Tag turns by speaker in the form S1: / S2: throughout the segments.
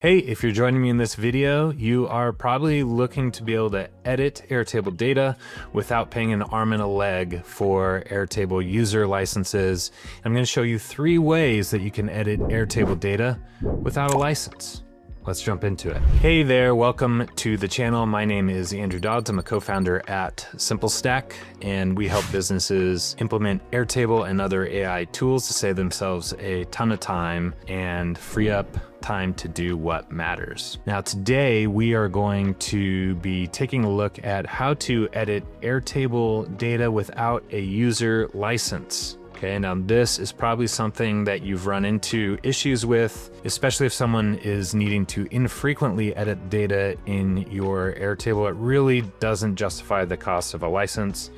S1: Hey, if you're joining me in this video, you are probably looking to be able to edit Airtable data without paying an arm and a leg for Airtable user licenses. I'm going to show you 3 ways that you can edit Airtable data without a license. Let's jump into it. Hey there, welcome to the channel. My name is Andrew Dodds. I'm a co-founder at SimpleStack, and we help businesses implement Airtable and other AI tools to save themselves a ton of time and free up time to do what matters. Now today we are going to be taking a look at how to edit Airtable data without a user license. Okay, now this is probably something that you've run into issues with, especially if someone is needing to infrequently edit data in your Airtable. It really doesn't justify the cost of a license.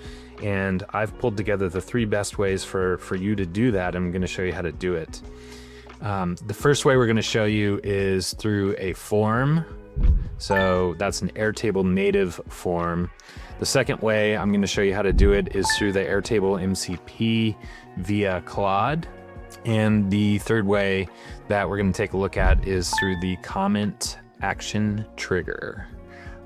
S1: And I've pulled together the 3 best ways for you to do that. I'm gonna show you how to do it. The first way we're gonna show you is through a form. So that's an Airtable native form. The second way I'm going to show you how to do it is through the Airtable MCP via Claude. And the third way that we're going to take a look at is through the comment action trigger.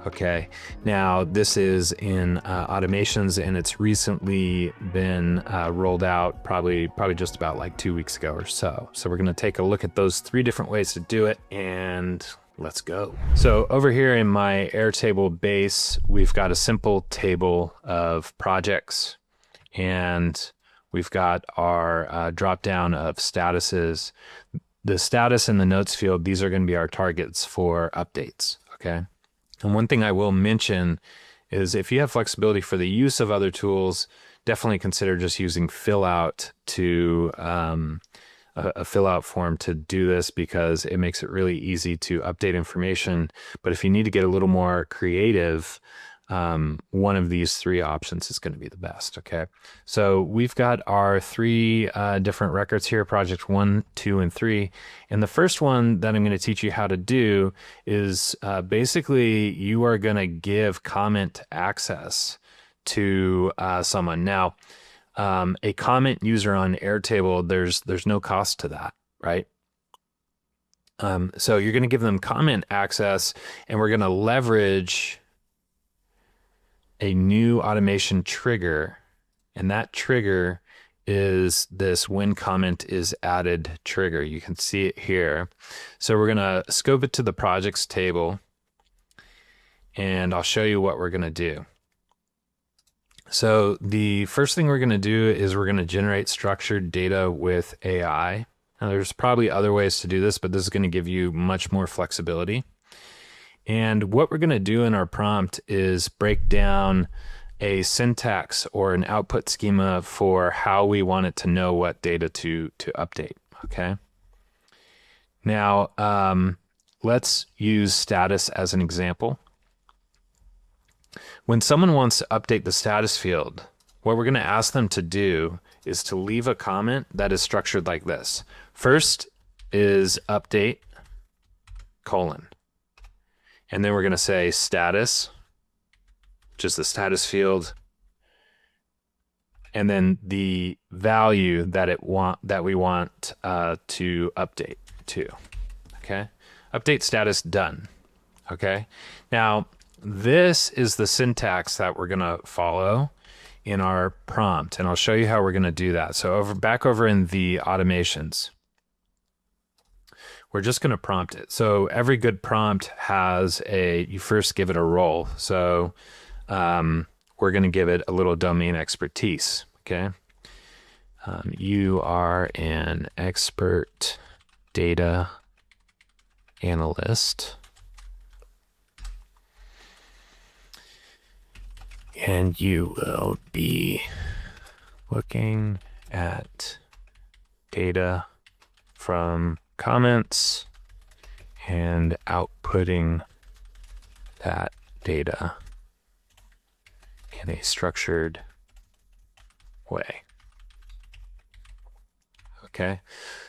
S1: Okay, now this is in automations, and it's recently been rolled out probably just about like 2 weeks ago or so. So we're going to take a look at those 3 different ways to do it, and let's go. So over here in my Airtable base, we've got a simple table of projects, and we've got our drop down of statuses. The status and the notes field, these are going to be our targets for updates. Okay. And one thing I will mention is if you have flexibility for the use of other tools, definitely consider just using fill out to a fill out form to do this, because it makes it really easy to update information. But if you need to get a little more creative, one of these 3 options is going to be the best. Okay, so we've got our 3 different records here, project 1, 2, and 3. And the first one that I'm going to teach you how to do is basically you are going to give comment access to someone. Now, a comment user on Airtable, there's no cost to that, right? So you're going to give them comment access, and we're going to leverage a new automation trigger, and that trigger is this when comment is added trigger. You can see it here. So we're going to scope it to the projects table, and I'll show you what we're going to do. So the first thing we're going to do is we're going to generate structured data with AI. Now there's probably other ways to do this, but this is going to give you much more flexibility. And what we're going to do in our prompt is break down a syntax or an output schema for how we want it to know what data to update. Okay. Now, let's use status as an example. When someone wants to update the status field, what we're going to ask them to do is to leave a comment that is structured like this. First is update, colon. And then we're going to say status, just the status field, and then the value that we want to update to. Okay, update status done. Okay, now this is the syntax that we're going to follow in our prompt, and I'll show you how we're going to do that. So back over in the automations, we're just going to prompt it. So every good prompt has you first give it a role. So we're going to give it a little domain expertise. Okay. You are an expert data analyst, and you will be looking at data from comments and outputting that data in a structured way. Okay,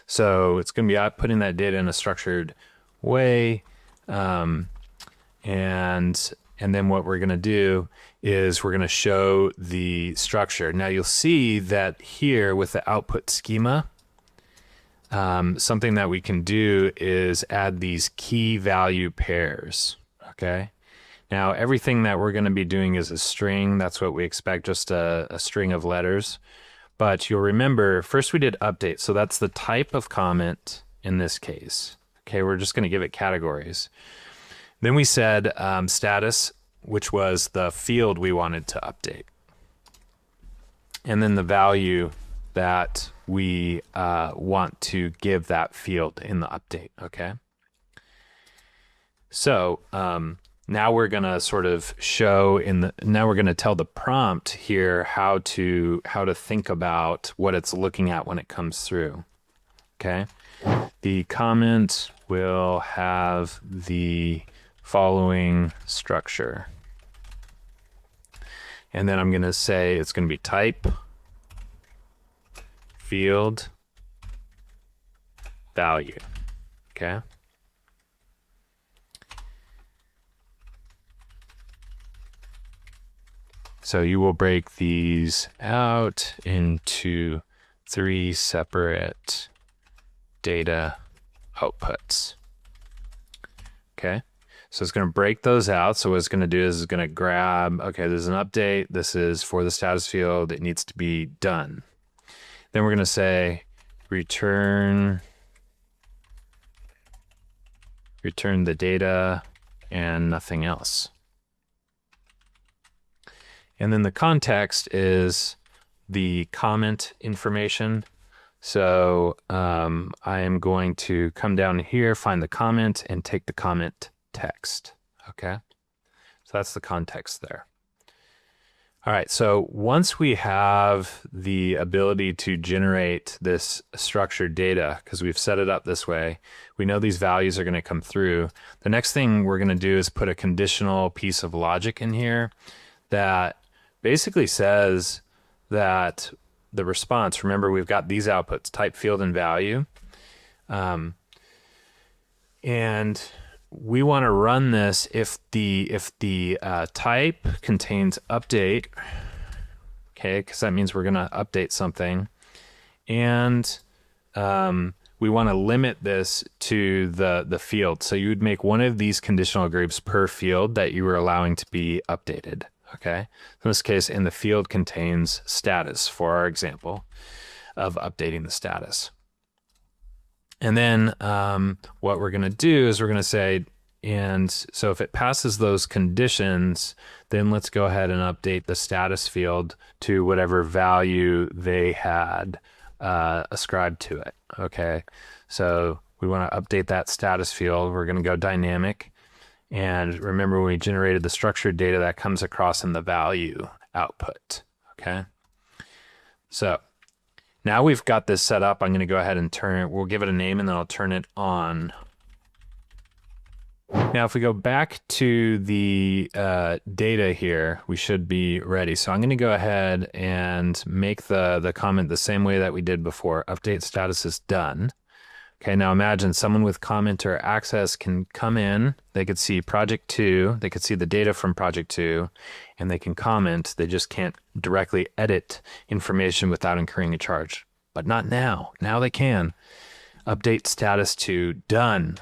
S1: so it's going to be outputting that data in a structured way, and then what we're going to do is we're going to show the structure. Now you'll see that here with the output schema, something that we can do is add these key value pairs, okay? Now, everything that we're going to be doing is a string. That's what we expect, just a string of letters. But you'll remember, first we did update. So that's the type of comment in this case. Okay, we're just going to give it categories. Then we said status, which was the field we wanted to update. And then the value that we want to give that field in the update, okay? So now we're gonna sort of show now we're gonna tell the prompt here how to think about what it's looking at when it comes through, okay? The comment will have the following structure. And then I'm gonna say it's gonna be type, field, value, okay? So you will break these out into 3 separate data outputs. Okay, so it's going to break those out. So what it's going to do is it's going to grab, okay, there's an update. This is for the status field. It needs to be done. Then we're going to say return the data and nothing else. And then the context is the comment information. So I am going to come down here, find the comment, and take the comment text. Okay, so that's the context there. All right, so once we have the ability to generate this structured data, because we've set it up this way, we know these values are going to come through. The next thing we're going to do is put a conditional piece of logic in here that basically says that the response, remember we've got these outputs, type, field, and value. And we want to run this if the type contains update, okay, because that means we're going to update something. And we want to limit this to the field. So you would make one of these conditional groups per field that you were allowing to be updated. Okay, in this case, and the field contains status for our example of updating the status. And then what we're going to do is we're going to say, and so if it passes those conditions, then let's go ahead and update the status field to whatever value they had ascribed to it. Okay, so we want to update that status field. We're going to go dynamic. And remember, when we generated the structured data, that comes across in the value output, okay? So now we've got this set up. I'm going to go ahead and we'll give it a name, and then I'll turn it on. Now, if we go back to the data here, we should be ready. So I'm going to go ahead and make the comment the same way that we did before. Update status is done. Okay, now imagine someone with commenter access can come in, they could see project 2, they could see the data from project 2, and they can comment. They just can't directly edit information without incurring a charge. But not now. Now they can. Update status to done.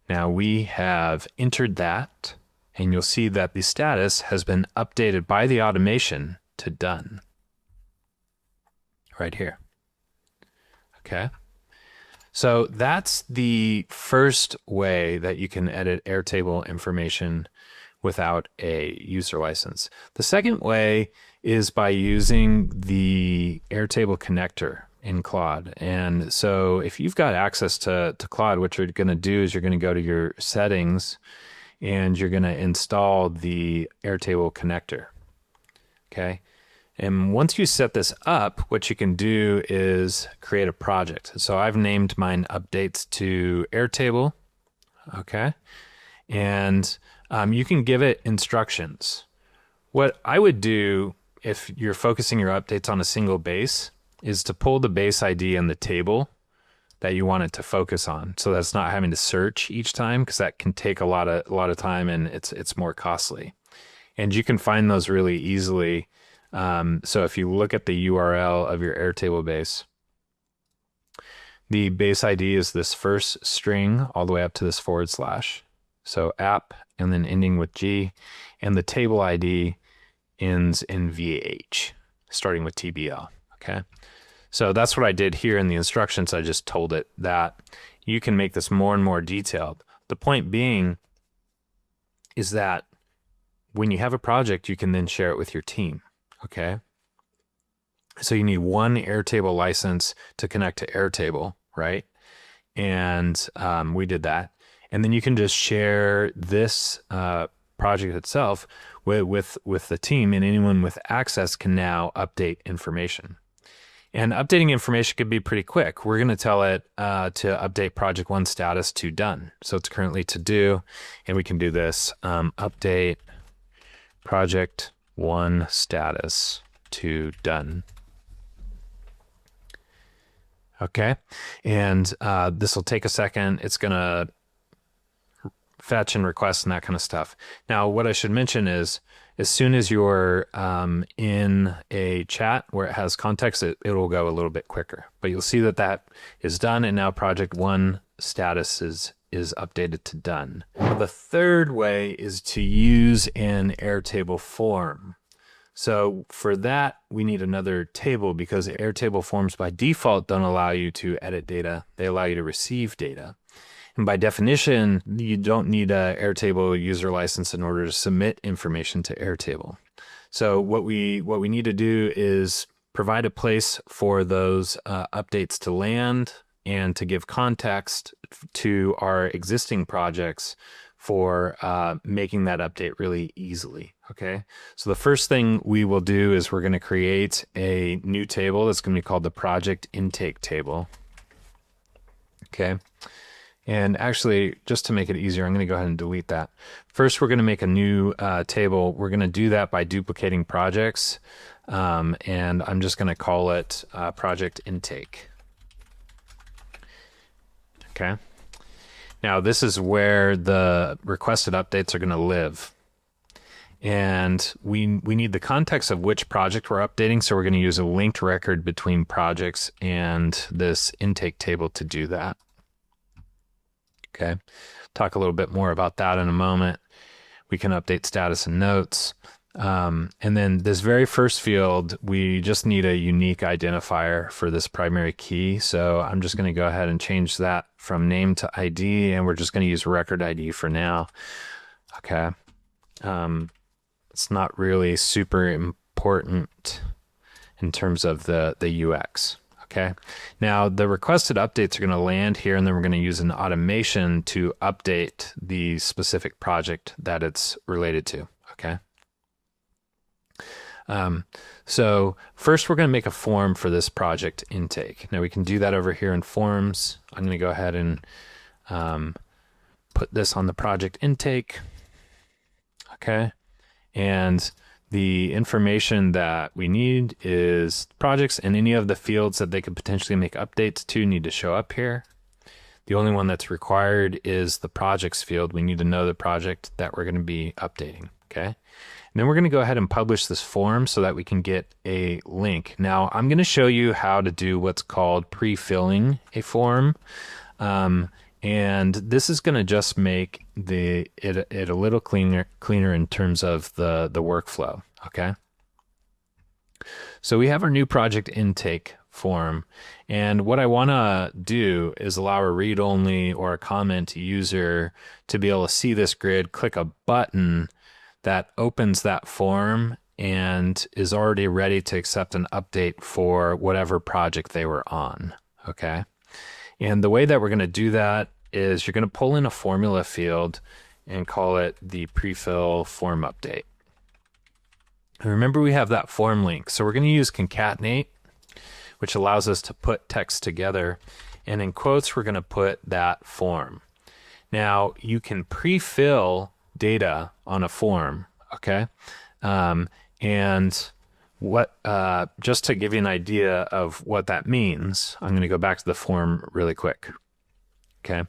S1: Now we have entered that, and you'll see that the status has been updated by the automation to done. Right here. Okay, so that's the first way that you can edit Airtable information without a user license. The second way is by using the Airtable connector in Claude. And so if you've got access to Claude, what you're going to do is you're going to go to your settings and you're going to install the Airtable connector. Okay. And once you set this up, what you can do is create a project. So I've named mine updates to Airtable, okay? And you can give it instructions. What I would do if you're focusing your updates on a single base is to pull the base ID in the table that you want it to focus on, so that's not having to search each time, because that can take a lot of time and it's more costly. And you can find those really easily. So if you look at the URL of your Airtable base, The base ID is this first string all the way up to this /. So app and then ending with G, and the table ID ends in VH, starting with TBL, okay? So that's what I did here in the instructions. I just told it that you can make this more and more detailed. The point being is that when you have a project, you can then share it with your team, okay? So you need one Airtable license to connect to Airtable, right? And we did that. And then you can just share this project itself with the team, and anyone with access can now update information. And updating information could be pretty quick. We're going to tell it to update project 1 status to done. So it's currently to do, and we can do this, update project 1 status to done. Okay, and this will take a second. It's going to fetch and request and that kind of stuff. Now, what I should mention is, as soon as you're in a chat where it has context, it will go a little bit quicker. But you'll see that that is done, and now project 1 status is updated to done. Now, the third way is to use an Airtable form. So for that, we need another table, because Airtable forms by default don't allow you to edit data. They allow you to receive data. And by definition, you don't need a Airtable user license in order to submit information to Airtable. So what we need to do is provide a place for those updates to land and to give context to our existing projects for making that update really easily, okay? So the first thing we will do is we're gonna create a new table that's gonna be called the project intake table, okay? And actually, just to make it easier, I'm going to go ahead and delete that. First, we're going to make a new table. We're going to do that by duplicating projects. And I'm just going to call it project intake. Okay. Now, this is where the requested updates are going to live. And we need the context of which project we're updating. So we're going to use a linked record between projects and this intake table to do that. Okay, talk a little bit more about that in a moment. We can update status and notes. And then this very first field, we just need a unique identifier for this primary key. So I'm just going to go ahead and change that from name to ID, and we're just going to use record ID for now. Okay. It's not really super important in terms of the UX. Okay, now the requested updates are going to land here, and then we're going to use an automation to update the specific project that it's related to. Okay. So first we're going to make a form for this project intake. Now we can do that over here in forms. I'm going to go ahead and put this on the project intake. Okay, and the information that we need is projects, and any of the fields that they could potentially make updates to need to show up here. The only one that's required is the projects field. We need to know the project that we're going to be updating, okay? And then we're going to go ahead and publish this form so that we can get a link. Now, I'm going to show you how to do what's called pre-filling a form. And this is going to just make it a little cleaner in terms of the workflow, okay? So we have our new project intake form, and what I want to do is allow a read-only or a comment user to be able to see this grid, click a button that opens that form and is already ready to accept an update for whatever project they were on, okay? And the way that we're going to do that is you're going to pull in a formula field and call it the prefill form update. And remember, we have that form link. So we're going to use concatenate, which allows us to put text together. And in quotes, we're going to put that form. Now, you can pre-fill data on a form, okay? And what just to give you an idea of what that means, I'm going to go back to the form really quick, okay?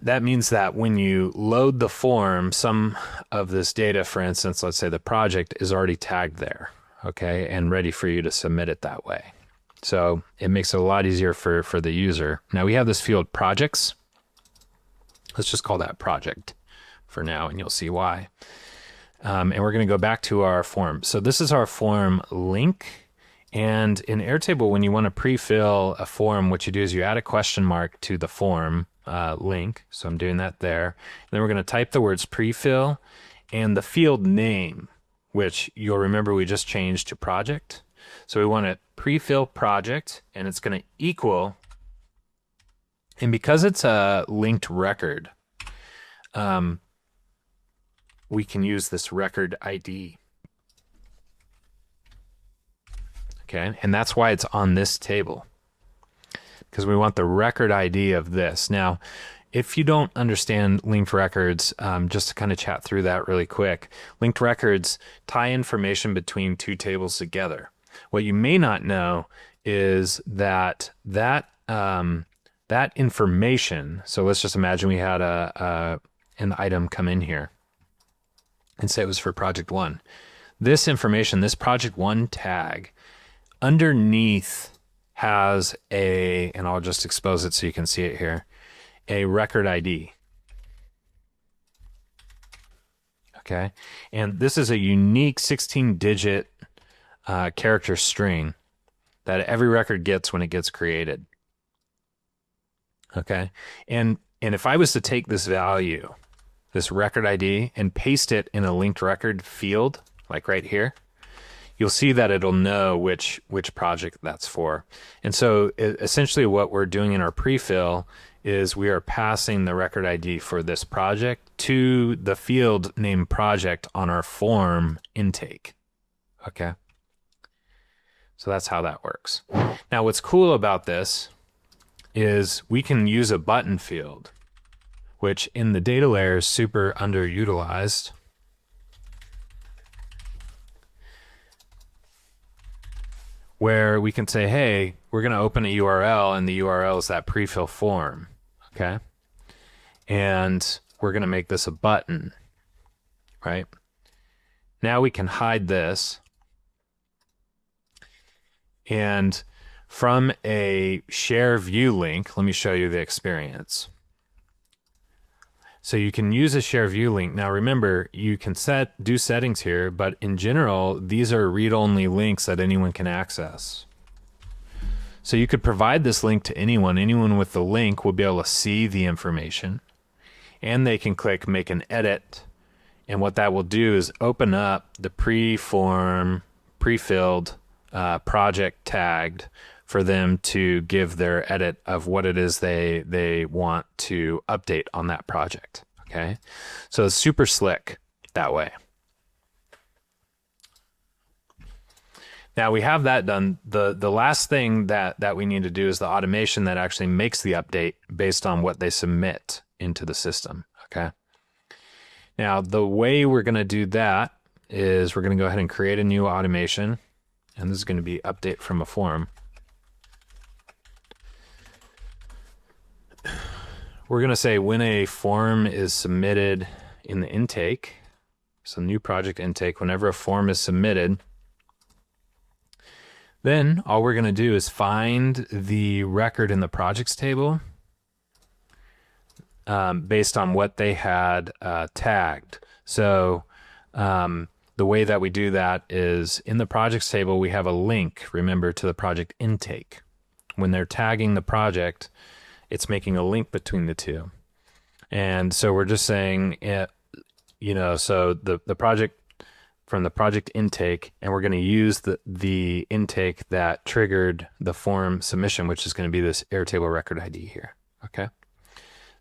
S1: That means that when you load the form, some of this data, for instance, let's say the project is already tagged there, okay, and ready for you to submit it that way. So it makes it a lot easier for the user. Now we have this field projects. Let's just call that project for now, and you'll see why. And we're going to go back to our form. So this is our form link. And in Airtable, when you want to pre-fill a form, what you do is you add a question mark to the form link. So I'm doing that there. And then we're going to type the words pre-fill and the field name, which you'll remember we just changed to project. So we want to pre-fill project, and it's going to equal, and because it's a linked record, we can use this record ID. Okay, and that's why it's on this table, because we want the record ID of this. Now, if you don't understand linked records, just to kind of chat through that really quick, linked records tie information between two tables together. What you may not know is that that information, so let's just imagine we had an item come in here and say it was for project one. This information, this project one tag, underneath has and I'll just expose it so you can see it here, a record ID. Okay, and this is a unique 16-digit character string that every record gets when it gets created. Okay, and if I was to take this value, this record ID, and paste it in a linked record field, like right here, you'll see that it'll know which project that's for. And so essentially what we're doing in our pre-fill is we are passing the record ID for this project to the field named project on our form intake. Okay. So that's how that works. Now what's cool about this is we can use a button field, which in the data layer is super underutilized. Where we can say, hey, we're going to open a URL, and the URL is that pre-fill form, okay? And we're going to make this a button, right? Now we can hide this. And from a share view link, let me show you the experience. So you can use a share view link. Now remember, you can do settings here, but in general, these are read-only links that anyone can access. So you could provide this link to anyone. Anyone with the link will be able to see the information, and they can click make an edit. And what that will do is open up the pre-form, pre-filled project tagged for them to give their edit of what it is they want to update on that project. Okay, so it's super slick that way. Now we have that done. The last thing that we need to do is the automation that actually makes the update based on what they submit into the system. Okay, now the way we're going to do that is we're going to go ahead and create a new automation, and this is going to be update from a form. We're going to say when a form is submitted in the intake, so new project intake, whenever a form is submitted, then all we're going to do is find the record in the projects table based on what they had tagged. So the way that we do that is in the projects table, we have a link, remember, to the project intake. When they're tagging the project, it's making a link between the two. And so we're just saying, so the project from the project intake, and we're going to use the intake that triggered the form submission, which is going to be this Airtable record ID here. Okay.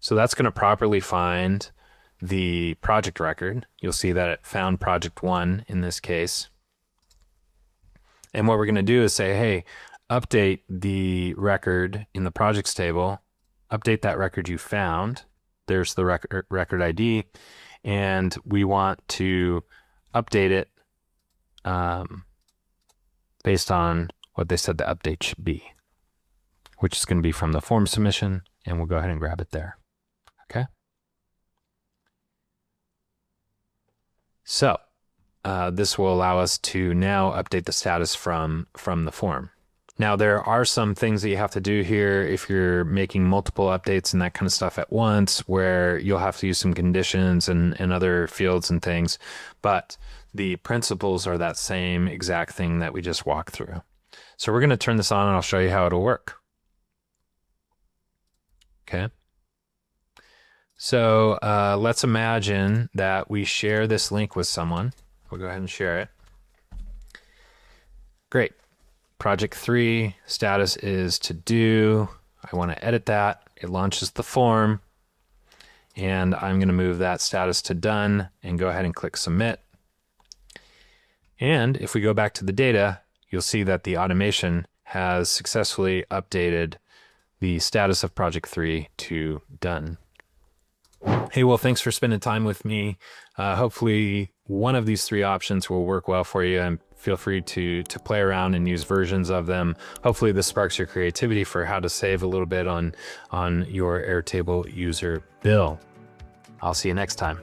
S1: So that's going to properly find the project record. You'll see that it found project one in this case. And what we're going to do is say, hey, update the record in the projects table, update that record you found. There's the record ID, and we want to update it based on what they said the update should be, which is going to be from the form submission, and we'll go ahead and grab it there. Okay. So this will allow us to now update the status from the form. Now, there are some things that you have to do here if you're making multiple updates and that kind of stuff at once, where you'll have to use some conditions and other fields and things. But the principles are that same exact thing that we just walked through. So we're going to turn this on and I'll show you how it'll work. Okay. So let's imagine that we share this link with someone. We'll go ahead and share it. Great. Project 3 status is to do. I want to edit that. It launches the form. And I'm going to move that status to done and go ahead and click submit. And if we go back to the data, you'll see that the automation has successfully updated the status of project 3 to done. Hey, well, thanks for spending time with me. Hopefully one of these 3 options will work well for you, and feel free to play around and use versions of them. Hopefully this sparks your creativity for how to save a little bit on your Airtable user bill. I'll see you next time.